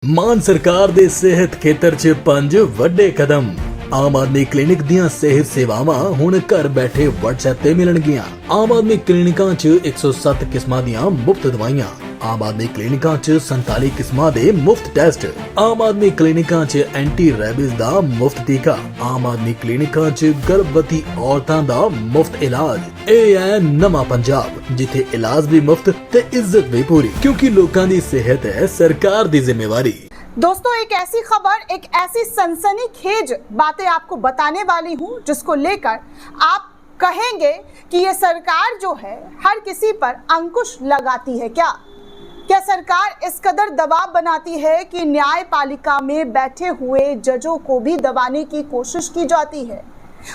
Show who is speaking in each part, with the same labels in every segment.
Speaker 1: ਮਾਨ ਸਰਕਾਰ ਦੇ ਸਿਹਤ ਖੇਤਰ 'ਚ 5 ਵੱਡੇ ਕਦਮ। ਆਮ ਆਦਮੀ ਕਲੀਨਿਕ ਦੀਆਂ ਸਿਹਤ ਸੇਵਾਵਾਂ ਹੁਣ ਘਰ ਬੈਠੇ WhatsApp ਤੇ ਮਿਲਣਗੀਆਂ। ਆਮ ਆਦਮੀ ਕਲੀਨਿਕਾਂ 'ਚ 107 ਕਿਸਮਾਂ ਦੀਆਂ ਮੁਫਤ ਦਵਾਈਆਂ। ਆਮ ਆਦਮੀ ਕਲੀਨਿਕਾਂ 'ਚ 47 ਕਿਸਮਾਂ ਦੇ ਮੁਫਤ ਟੈਸਟ। ਆਮ ਆਦਮੀ ਕਲੀਨਿਕਾਂ 'ਚ ਐਂਟੀ ਰੈਬਿਸ ਦਾ ਮੁਫਤ ਟੀਕਾ। ਆਮ ਆਦਮੀ ਕਲੀਨਿਕਾਂ 'ਚ ਗਰਭਵਤੀ ਔਰਤਾਂ ਦਾ ਮੁਫਤ ਇਲਾਜ। ਇਹ ਹੈ ਨਵਾਂ ਪੰਜਾਬ, ਜਿੱਥੇ ਇਲਾਜ ਵੀ ਮੁਫਤ ਤੇ ਇੱਜ਼ਤ ਵੀ पूरी, क्योंकि लोगों की सेहत है सरकार की जिम्मेवारी।
Speaker 2: दोस्तों, एक ऐसी खबर, एक ऐसी सनसनीखेज बातें आपको बताने वाली हूं जिसको लेकर आप कहेंगे कि ये सरकार जो है हर किसी पर अंकुश लगाती है। क्या सरकार इस कदर दबाव बनाती है कि न्यायपालिका में बैठे हुए जजों को भी दबाने की कोशिश की जाती है?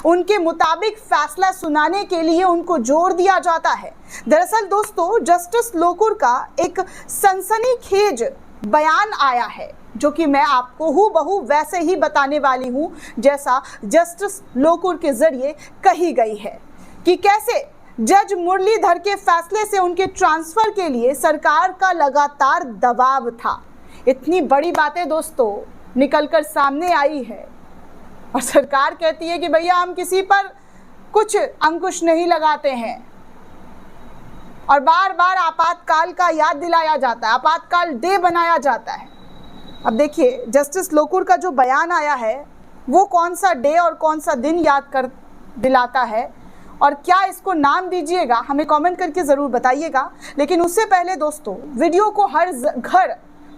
Speaker 2: उनके मुताबिक फैसला सुनाने के लिए उनको जोर दिया जाता है। दरअसल दोस्तों, जस्टिस लोकुर का एक सनसनीखेज बयान आया है, जो कि मैं आपको हूबहू वैसे ही बताने वाली हूं जैसा जस्टिस लोकुर के जरिए कही गई है, कि कैसे जज मुरलीधर के फैसले से उनके ट्रांसफर के लिए सरकार का लगातार दबाव था। इतनी बड़ी बातें दोस्तों निकलकर सामने आई है और सरकार कहती है कि भैया हम किसी पर कुछ अंकुश नहीं लगाते हैं, और बार बार आपातकाल का याद दिलाया जाता है, आपातकाल डे बनाया जाता है। अब देखिए, जस्टिस लोकुर का जो बयान आया है वो कौन सा डे और कौन सा दिन याद कर दिलाता है, और क्या इसको नाम दीजिएगा, हमें कमेंट करके ज़रूर बताइएगा। लेकिन उससे पहले दोस्तों, वीडियो को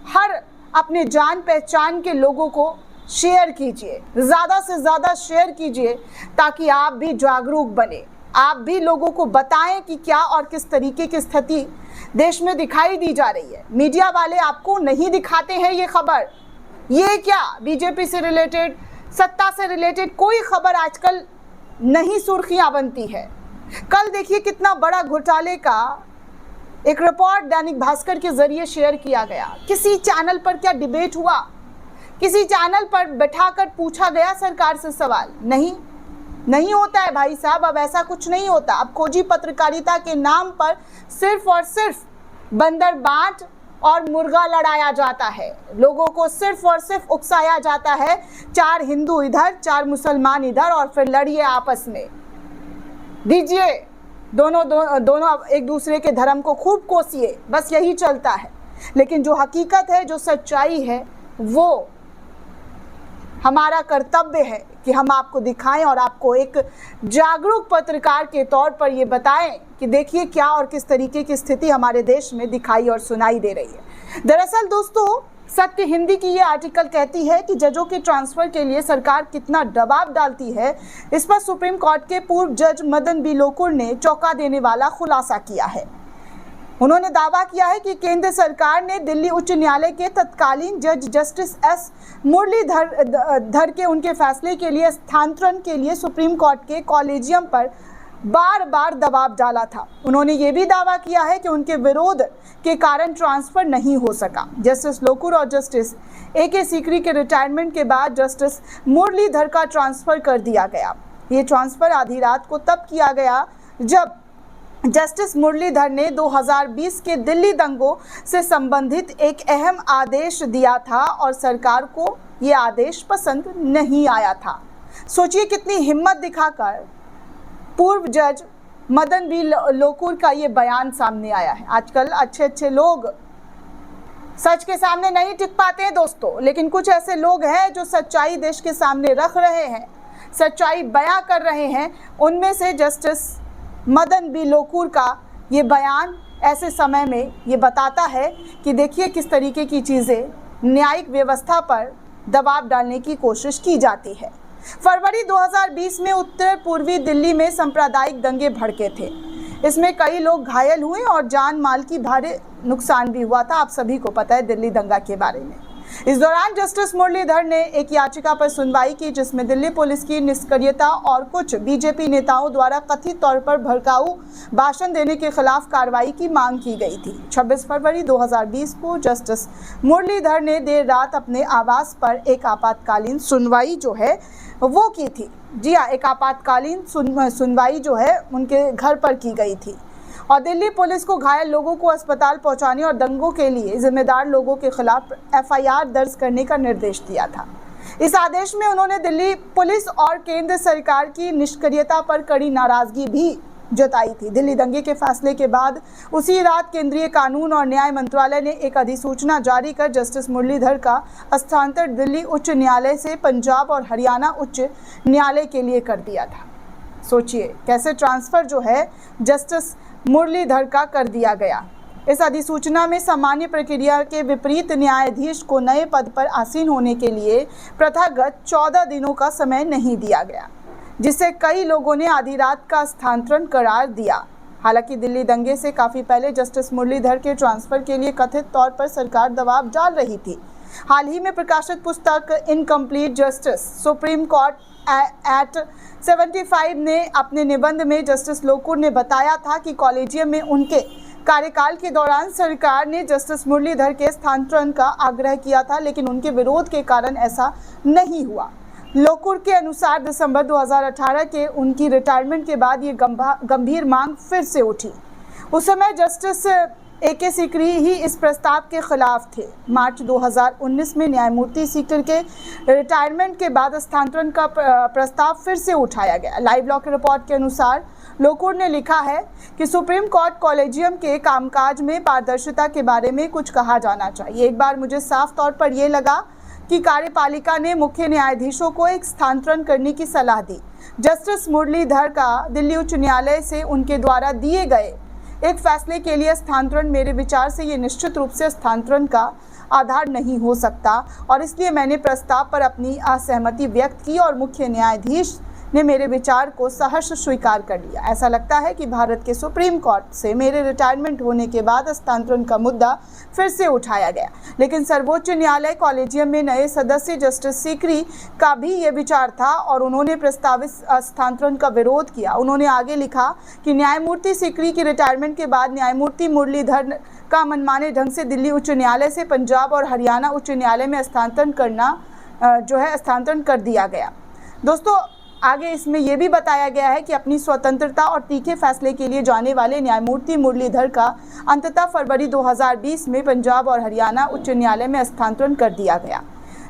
Speaker 2: हर अपने जान पहचान के लोगों को शेयर कीजिए, ज़्यादा से ज़्यादा शेयर कीजिए, ताकि आप भी जागरूक बने, आप भी लोगों को बताएं कि क्या और किस तरीके की स्थिति देश में दिखाई दी जा रही है। मीडिया वाले आपको नहीं दिखाते हैं ये खबर। ये क्या बीजेपी से रिलेटेड, सत्ता से रिलेटेड कोई खबर आजकल नहीं सुर्खियां बनती है। कल देखिए कितना बड़ा घोटाले का एक रिपोर्ट दैनिक भास्कर के जरिए शेयर किया गया। किसी चैनल पर क्या डिबेट हुआ? किसी चैनल पर बैठाकर पूछा गया सरकार से सवाल? नहीं होता है भाई साहब, अब ऐसा कुछ नहीं होता। अब खोजी पत्रकारिता के नाम पर सिर्फ और सिर्फ बंदर बांट और मुर्गा लड़ाया जाता है। लोगों को सिर्फ और सिर्फ उकसाया जाता है, 4 हिंदू इधर, 4 मुसलमान इधर, और फिर लड़िए आपस में, दीजिए दोनों एक दूसरे के धर्म को खूब कोसिए, बस यही चलता है। लेकिन जो हकीकत है, जो सच्चाई है, वो हमारा कर्तव्य है कि हम आपको दिखाएं और आपको एक जागरूक पत्रकार के तौर पर ये बताएं कि देखिए क्या और किस तरीके की स्थिति हमारे देश में दिखाई और सुनाई दे रही है। दरअसल दोस्तों, सत्य हिंदी की ये आर्टिकल कहती है कि जजों के ट्रांसफर के लिए सरकार कितना दबाव डालती है। इस पर सुप्रीम कोर्ट के पूर्व जज मदन बी लोकुर ने चौंका देने वाला खुलासा किया है। उन्होंने दावा किया है कि केंद्र सरकार ने दिल्ली उच्च न्यायालय के तत्कालीन जज जस्टिस एस मुरलीधर के उनके फैसले के लिए स्थानांतरण के लिए सुप्रीम कोर्ट के कॉलेजियम पर बार बार दबाव डाला था। उन्होंने ये भी दावा किया है कि उनके विरोध के कारण ट्रांसफर नहीं हो सका। जस्टिस लोकुर और जस्टिस AK सीकरी के रिटायरमेंट के बाद जस्टिस मुरलीधर का ट्रांसफर कर दिया गया। ये ट्रांसफर आधी रात को तब किया गया जब जस्टिस मुरलीधर ने 2020 के दिल्ली दंगों से संबंधित एक अहम आदेश दिया था और सरकार को ये आदेश पसंद नहीं आया था। सोचिए कितनी हिम्मत दिखाकर पूर्व जज मदन बी लोकुर का ये बयान सामने आया है। आजकल अच्छे लोग सच के सामने नहीं टिक पाते हैं दोस्तों, लेकिन कुछ ऐसे लोग हैं जो सच्चाई देश के सामने रख रहे हैं, सच्चाई बयां कर रहे हैं। उनमें से जस्टिस मदन बी लोकुर का ये बयान ऐसे समय में ये बताता है कि देखिए किस तरीके की चीज़ें न्यायिक व्यवस्था पर दबाव डालने की कोशिश की जाती है। फरवरी 2020 में उत्तर पूर्वी दिल्ली में सांप्रदायिक दंगे भड़के थे। इसमें कई लोग घायल हुए और जान माल की भारी नुकसान भी हुआ था। आप सभी को पता है दिल्ली दंगा के बारे में। इस दौरान जस्टिस मुरलीधर ने एक याचिका पर सुनवाई की, जिसमें दिल्ली पुलिस की निष्क्रियता और कुछ बीजेपी नेताओं द्वारा कथित तौर पर भड़काऊ भाषण देने के खिलाफ कार्रवाई की मांग की गई थी। 26 फरवरी 2020 को जस्टिस मुरलीधर ने देर रात अपने आवास पर एक आपातकालीन सुनवाई जो है वो की थी। जी हाँ, एक आपातकालीन सुनवाई जो है उनके घर पर की गई थी। और दिल्ली पुलिस को घायल लोगों को अस्पताल पहुंचाने और दंगों के लिए जिम्मेदार लोगों के खिलाफ एफआईआर दर्ज करने का निर्देश दिया था। इस आदेश में उन्होंने दिल्ली पुलिस और केंद्र सरकार की निष्क्रियता पर कड़ी नाराजगी भी जताई थी। दिल्ली दंगे के फैसले के बाद उसी रात केंद्रीय कानून और न्याय मंत्रालय ने एक अधिसूचना जारी कर जस्टिस मुरलीधर का स्थानांतरण दिल्ली उच्च न्यायालय से पंजाब और हरियाणा उच्च न्यायालय के लिए कर दिया था। सोचिए कैसे ट्रांसफर जो है जस्टिस मुरलीधर का कर दिया गया। इस अधिसूचना में सामान्य प्रक्रिया के विपरीत न्यायाधीश को नए पद पर आसीन होने के लिए प्रथागत 14 दिनों का समय नहीं दिया गया, जिससे कई लोगों ने आधी रात का स्थानांतरण करार दिया। हालांकि दिल्ली दंगे से काफी पहले जस्टिस मुरलीधर के ट्रांसफर के लिए कथित तौर पर सरकार दबाव डाल रही थी। हाल ही में प्रकाशित पुस्तक incomplete justice supreme court at 75 ने अपने निबंध में जस्टिस लोकुर ने बताया था कि कॉलेजियम में उनके कार्यकाल के दौरान सरकार ने जस्टिस मुरलीधर के स्थानांतरण का आग्रह किया था, लेकिन उनके विरोध के कारण ऐसा नहीं हुआ। लोकुर के अनुसार दिसंबर 2018 के उनकी रिटायरमेंट के बाद ये गंभीर मांग फिर से उठी। उस समय जस्टिस AK सीकरी ही इस प्रस्ताव के खिलाफ थे। मार्च 2019 में न्यायमूर्ति सीकर के रिटायरमेंट के बाद स्थानांतरण का प्रस्ताव फिर से उठाया गया। लाइव लॉ की रिपोर्ट के अनुसार लोकुर ने लिखा है कि सुप्रीम कोर्ट कॉलेजियम के कामकाज में पारदर्शिता के बारे में कुछ कहा जाना चाहिए। एक बार मुझे साफ तौर पर यह लगा कि कार्यपालिका ने मुख्य न्यायाधीशों को एक स्थानांतरण करने की सलाह दी। जस्टिस मुरलीधर का दिल्ली उच्च न्यायालय से उनके द्वारा दिए गए एक फैसले के लिए स्थानांतरण मेरे विचार से ये निश्चित रूप से स्थानांतरण का आधार नहीं हो सकता और इसलिए मैंने प्रस्ताव पर अपनी असहमति व्यक्त की और मुख्य न्यायाधीश ने मेरे विचार को सहर्ष स्वीकार कर लिया। ऐसा लगता है कि भारत के सुप्रीम कोर्ट से मेरे रिटायरमेंट होने के बाद स्थानांतरण का मुद्दा फिर से उठाया गया, लेकिन सर्वोच्च न्यायालय कॉलेजियम में नए सदस्य जस्टिस सीकरी का भी ये विचार था और उन्होंने प्रस्तावित स्थानांतरण का विरोध किया। उन्होंने आगे लिखा कि न्यायमूर्ति सीकरी की रिटायरमेंट के बाद न्यायमूर्ति मुरलीधर का मनमाने ढंग से दिल्ली उच्च न्यायालय से पंजाब और हरियाणा उच्च न्यायालय में स्थानांतरण कर दिया गया। दोस्तों, आगे इसमें यह भी बताया गया है कि अपनी स्वतंत्रता और तीखे फैसले के लिए जाने वाले न्यायमूर्ति मुरलीधर का अंततः फरवरी 2020 में पंजाब और हरियाणा उच्च न्यायालय में स्थानांतरण कर दिया गया।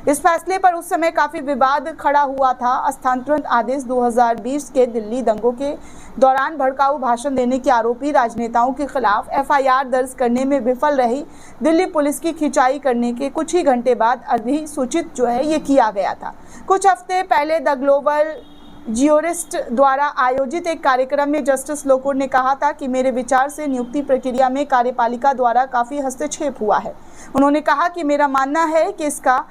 Speaker 2: इस फैसले पर उस समय काफ़ी विवाद खड़ा हुआ था। स्थानांतरण आदेश 2020 के दिल्ली दंगों के दौरान भड़काऊ भाषण देने के आरोपी राजनेताओं के खिलाफ एफआईआर दर्ज करने में विफल रही दिल्ली पुलिस की खिंचाई करने के कुछ ही घंटे बाद अधिसूचित ये किया गया था। कुछ हफ्ते पहले द ग्लोबल जियोरिस्ट द्वारा आयोजित एक कार्यक्रम में जस्टिस लोकुर ने कहा था कि मेरे विचार से नियुक्ति प्रक्रिया में कार्यपालिका द्वारा काफ़ी हस्तक्षेप हुआ है। उन्होंने कहा कि मेरा मानना है कि इसका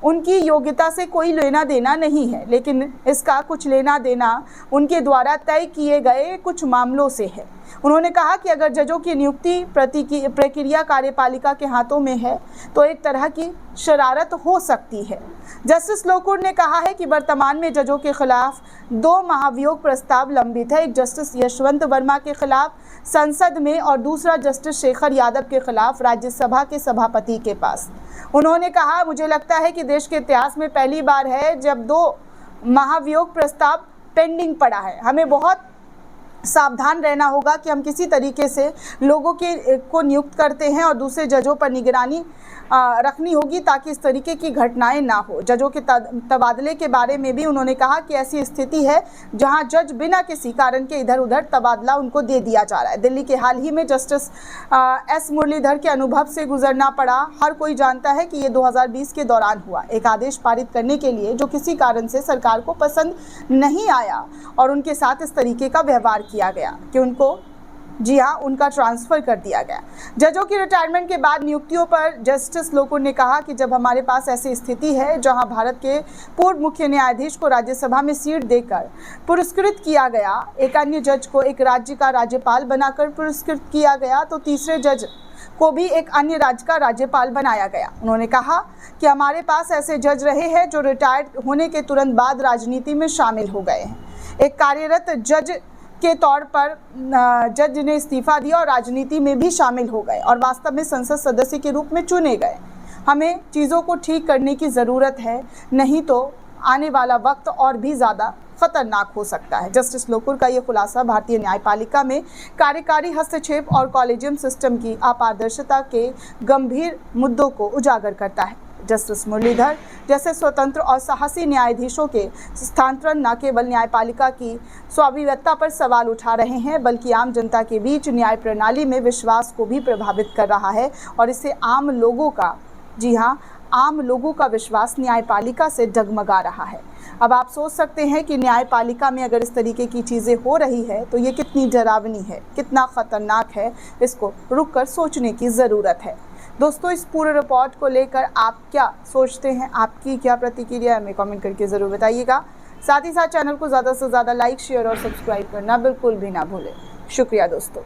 Speaker 2: उनकी योग्यता से कोई लेना देना नहीं है, लेकिन इसका कुछ लेना देना उनके द्वारा तय किए गए कुछ मामलों से है। उन्होंने कहा कि अगर जजों की नियुक्ति प्रक्रिया कार्यपालिका के हाथों में है तो एक तरह की शरारत हो सकती है। जस्टिस लोकुर ने कहा है कि वर्तमान में जजों के खिलाफ 2 महाभियोग प्रस्ताव लंबित है, एक जस्टिस यशवंत वर्मा के खिलाफ संसद में और दूसरा जस्टिस शेखर यादव के खिलाफ राज्यसभा के सभापति के पास। उन्होंने कहा, मुझे लगता है कि देश के इतिहास में पहली बार है जब 2 महाभियोग प्रस्ताव पेंडिंग पड़ा है। हमें बहुत सावधान रहना होगा कि हम किसी तरीके से लोगों को नियुक्त करते हैं और दूसरे जजों पर निगरानी रखनी होगी ताकि इस तरीके की घटनाएं ना हो। जजों के तबादले के बारे में भी उन्होंने कहा कि ऐसी स्थिति है जहां जज बिना किसी कारण के इधर उधर तबादला उनको दे दिया जा रहा है। दिल्ली के हाल ही में जस्टिस एस मुरलीधर के अनुभव से गुजरना पड़ा। हर कोई जानता है कि ये 2020 के दौरान हुआ। एक आदेश पारित करने के लिए जो किसी कारण से सरकार को पसंद नहीं आया और उनके साथ इस तरीके का व्यवहार किया गया कि उनको उनका ट्रांसफ़र कर दिया गया। जजों की रिटायरमेंट के बाद नियुक्तियों पर जस्टिस लोकुर ने कहा कि जब हमारे पास ऐसी स्थिति है जहां भारत के पूर्व मुख्य न्यायाधीश को राज्यसभा में सीट देकर पुरस्कृत किया गया, एक अन्य जज को एक राज्य का राज्यपाल बनाकर पुरस्कृत किया गया, तो तीसरे जज को भी एक अन्य राज्य का राज्यपाल बनाया गया। उन्होंने कहा कि हमारे पास ऐसे जज रहे हैं जो रिटायर्ड होने के तुरंत बाद राजनीति में शामिल हो गए हैं। एक कार्यरत जज के तौर पर जज ने इस्तीफा दिया और राजनीति में भी शामिल हो गए और वास्तव में संसद सदस्य के रूप में चुने गए। हमें चीज़ों को ठीक करने की ज़रूरत है, नहीं तो आने वाला वक्त और भी ज़्यादा खतरनाक हो सकता है। जस्टिस लोकुर का ये खुलासा भारतीय न्यायपालिका में कार्यकारी हस्तक्षेप और कॉलेजियम सिस्टम की अपारदर्शिता के गंभीर मुद्दों को उजागर करता है। जस्टिस मुरलीधर जैसे स्वतंत्र और साहसी न्यायाधीशों के स्थानांतरण न केवल न्यायपालिका की स्वायत्तता पर सवाल उठा रहे हैं, बल्कि आम जनता के बीच न्याय प्रणाली में विश्वास को भी प्रभावित कर रहा है और इससे आम लोगों का, जी हाँ, आम लोगों का विश्वास न्यायपालिका से डगमगा रहा है। अब आप सोच सकते हैं कि न्यायपालिका में अगर इस तरीके की चीज़ें हो रही है तो ये कितनी डरावनी है, कितना खतरनाक है, इसको रुककर सोचने की ज़रूरत है। दोस्तों, इस पूरे रिपोर्ट को लेकर आप क्या सोचते हैं, आपकी क्या प्रतिक्रिया है, हमें कमेंट करके ज़रूर बताइएगा। साथ ही साथ चैनल को ज़्यादा से ज़्यादा लाइक, शेयर और सब्सक्राइब करना बिल्कुल भी ना भूलें। शुक्रिया दोस्तों।